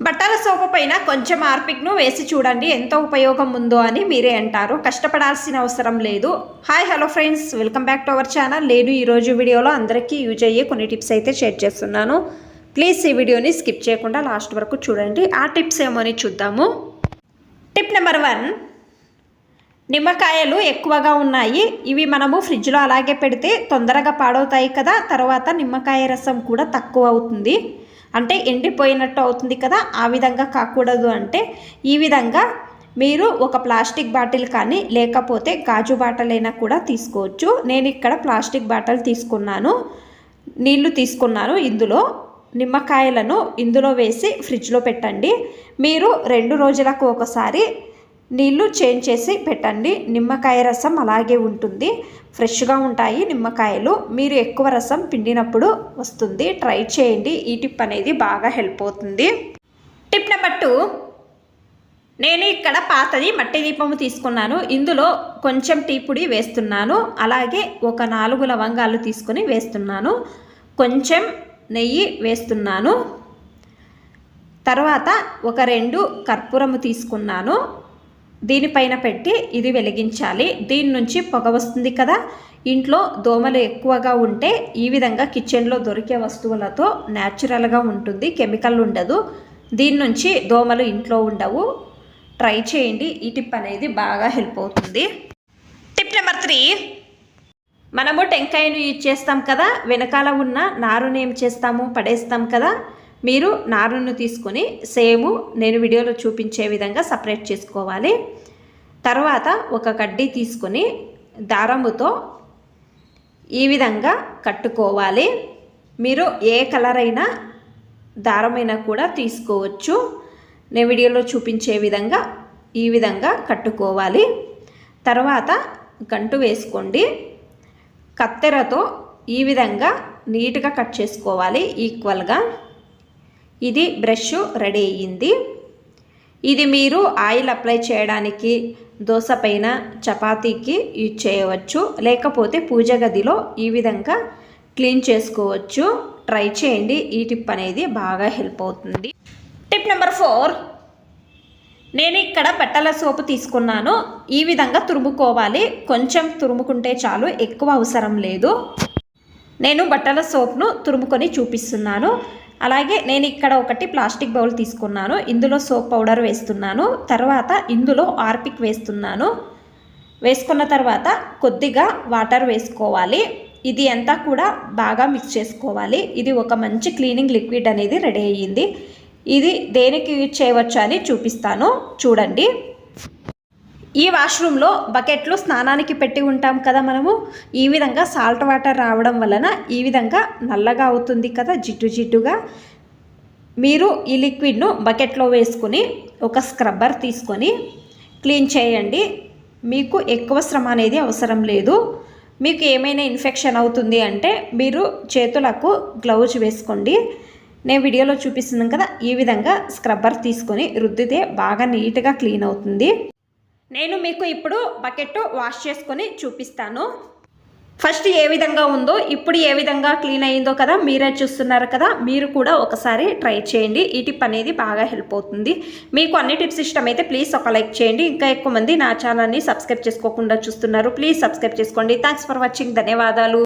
బట్టల సోపు పైన కొంచెం హార్పిక్ను వేసి చూడండి ఎంత ఉపయోగం ఉందో అని మీరే అంటారు. కష్టపడాల్సిన అవసరం లేదు. Hi hello friends, welcome back to our channel. నేను ఈరోజు వీడియోలో అందరికీ యూజ్ అయ్యే కొన్ని టిప్స్ అయితే షేర్ చేస్తున్నాను. ప్లీజ్ ఈ వీడియోని స్కిప్ చేయకుండా లాస్ట్ వరకు చూడండి. ఆ టిప్స్ ఏమో అని చూద్దాము. టిప్ నెంబర్ 1, నిమ్మకాయలు ఎక్కువగా ఉన్నాయి. ఇవి మనము ఫ్రిడ్జ్లో అలాగే పెడితే తొందరగా పాడవుతాయి కదా. తర్వాత నిమ్మకాయ రసం కూడా తక్కువ అవుతుంది, అంటే ఎండిపోయినట్టు అవుతుంది కదా. ఆ విధంగా కాకూడదు అంటే ఈ విధంగా మీరు ఒక ప్లాస్టిక్ బాటిల్ కానీ లేకపోతే గాజు బాటిల్ అయినా కూడా తీసుకోవచ్చు. నేను ఇక్కడ ప్లాస్టిక్ బాటిల్ తీసుకున్నాను, నీళ్లు తీసుకున్నాను. ఇందులో నిమ్మకాయలను ఇందులో వేసి ఫ్రిడ్జ్లో పెట్టండి. మీరు 2 రోజులకు ఒకసారి నీళ్లు చేంజ్ చేసి పెట్టండి. నిమ్మకాయ రసం అలాగే ఉంటుంది, ఫ్రెష్గా ఉంటాయి నిమ్మకాయలు. మీరు ఎక్కువ రసం పిండినప్పుడు వస్తుంది. ట్రై చేయండి. ఈ టిప్ అనేది బాగా హెల్ప్ అవుతుంది. టిప్ నెంబర్ 2, నేను ఇక్కడ పాతది మట్టి దీపము తీసుకున్నాను. ఇందులో కొంచెం టీ పొడి వేస్తున్నాను. అలాగే ఒక 4 లవంగాలు తీసుకొని వేస్తున్నాను. కొంచెం నెయ్యి వేస్తున్నాను. తర్వాత ఒక 2 కర్పూరము తీసుకున్నాను. దీనిపైన పెట్టి ఇది వెలిగించాలి. దీని నుంచి పొగ వస్తుంది కదా. ఇంట్లో దోమలు ఎక్కువగా ఉంటే ఈ విధంగా కిచెన్లో దొరికే వస్తువులతో న్యాచురల్గా ఉంటుంది, కెమికల్ ఉండదు. దీని నుంచి దోమలు ఇంట్లో ఉండవు. ట్రై చేయండి. ఈ టిప్ అనేది బాగా హెల్ప్ అవుతుంది. టిప్ నెంబర్ 3, మనము టెంకాయను యూజ్ చేస్తాం కదా. వెనకాల ఉన్న నారుని ఏం చేస్తాము, పడేస్తాం కదా. మీరు నారును తీసుకొని సేము నేను వీడియోలో చూపించే విధంగా సపరేట్ చేసుకోవాలి. తర్వాత ఒక కడ్డీ తీసుకొని దారముతో ఈ విధంగా కట్టుకోవాలి. మీరు ఏ కలర్ అయినా దారమైనా కూడా తీసుకోవచ్చు. నేను వీడియోలో చూపించే విధంగా ఈ విధంగా కట్టుకోవాలి. తర్వాత గంటు వేసుకోండి. కత్తెరతో ఈ విధంగా నీట్గా కట్ చేసుకోవాలి ఈక్వల్గా. ఇది బ్రష్ రెడీ అయ్యింది. ఇది మీరు ఆయిల్ అప్లై చేయడానికి, దోశ పైన, చపాతీకి యూజ్ చేయవచ్చు. లేకపోతే పూజ గదిలో ఈ విధంగా క్లీన్ చేసుకోవచ్చు. ట్రై చేయండి. ఈ టిప్ అనేది బాగా హెల్ప్ అవుతుంది. టిప్ నెంబర్ 4, నేను ఇక్కడ బట్టల సోపు తీసుకున్నాను. ఈ విధంగా తురుముకోవాలి. కొంచెం తురుముకుంటే చాలు, ఎక్కువ అవసరం లేదు. నేను బట్టల సోప్ను తురుముకొని చూపిస్తున్నాను. అలాగే నేను ఇక్కడ ఒకటి ప్లాస్టిక్ బౌల్ తీసుకున్నాను. ఇందులో సోప్ పౌడర్ వేస్తున్నాను. తర్వాత ఇందులో హార్పిక్ వేస్తున్నాను. వేసుకున్న తర్వాత కొద్దిగా వాటర్ వేసుకోవాలి. ఇది అంతా కూడా బాగా మిక్స్ చేసుకోవాలి. ఇది ఒక మంచి క్లీనింగ్ లిక్విడ్ అనేది రెడీ అయ్యింది. ఇది దేనికి యూజ్ చేయవచ్చు అని చూపిస్తాను, చూడండి. ఈ వాష్రూమ్లో బకెట్లు స్నానానికి పెట్టి ఉంటాం కదా మనము. ఈ విధంగా సాల్ట్ వాటర్ రావడం వలన ఈ విధంగా నల్లగా అవుతుంది కదా, జిడ్డు జిడ్డుగా. మీరు ఈ లిక్విడ్ను బకెట్లో వేసుకొని ఒక స్క్రబ్బర్ తీసుకొని క్లీన్ చేయండి. మీకు ఎక్కువ శ్రమ అనేది అవసరం లేదు. మీకు ఏమైనా ఇన్ఫెక్షన్ అవుతుంది అంటే మీరు చేతులకు గ్లౌజ్ వేసుకోండి. నేను వీడియోలో చూపిస్తున్నాను కదా, ఈ విధంగా స్క్రబ్బర్ తీసుకొని రుద్దితే బాగా నీట్గా క్లీన్ అవుతుంది. నేను మీకు ఇప్పుడు బకెట్ వాష్ చేసుకొని చూపిస్తాను. ఫస్ట్ ఏ విధంగా ఉందో, ఇప్పుడు ఏ విధంగా క్లీన్ అయ్యిందో కదా, మీరే చూస్తున్నారు కదా. మీరు కూడా ఒకసారి ట్రై చేయండి. ఈ టిప్ అనేది బాగా హెల్ప్ అవుతుంది. మీకు అన్ని టిప్స్ ఇష్టమైతే ప్లీజ్ ఒక లైక్ చేయండి. ఇంకా ఎక్కువ మంది నా ఛానల్ని సబ్స్క్రైబ్ చేసుకోకుండా చూస్తున్నారు, ప్లీజ్ సబ్స్క్రైబ్ చేసుకోండి. Thanks for watching. ధన్యవాదాలు.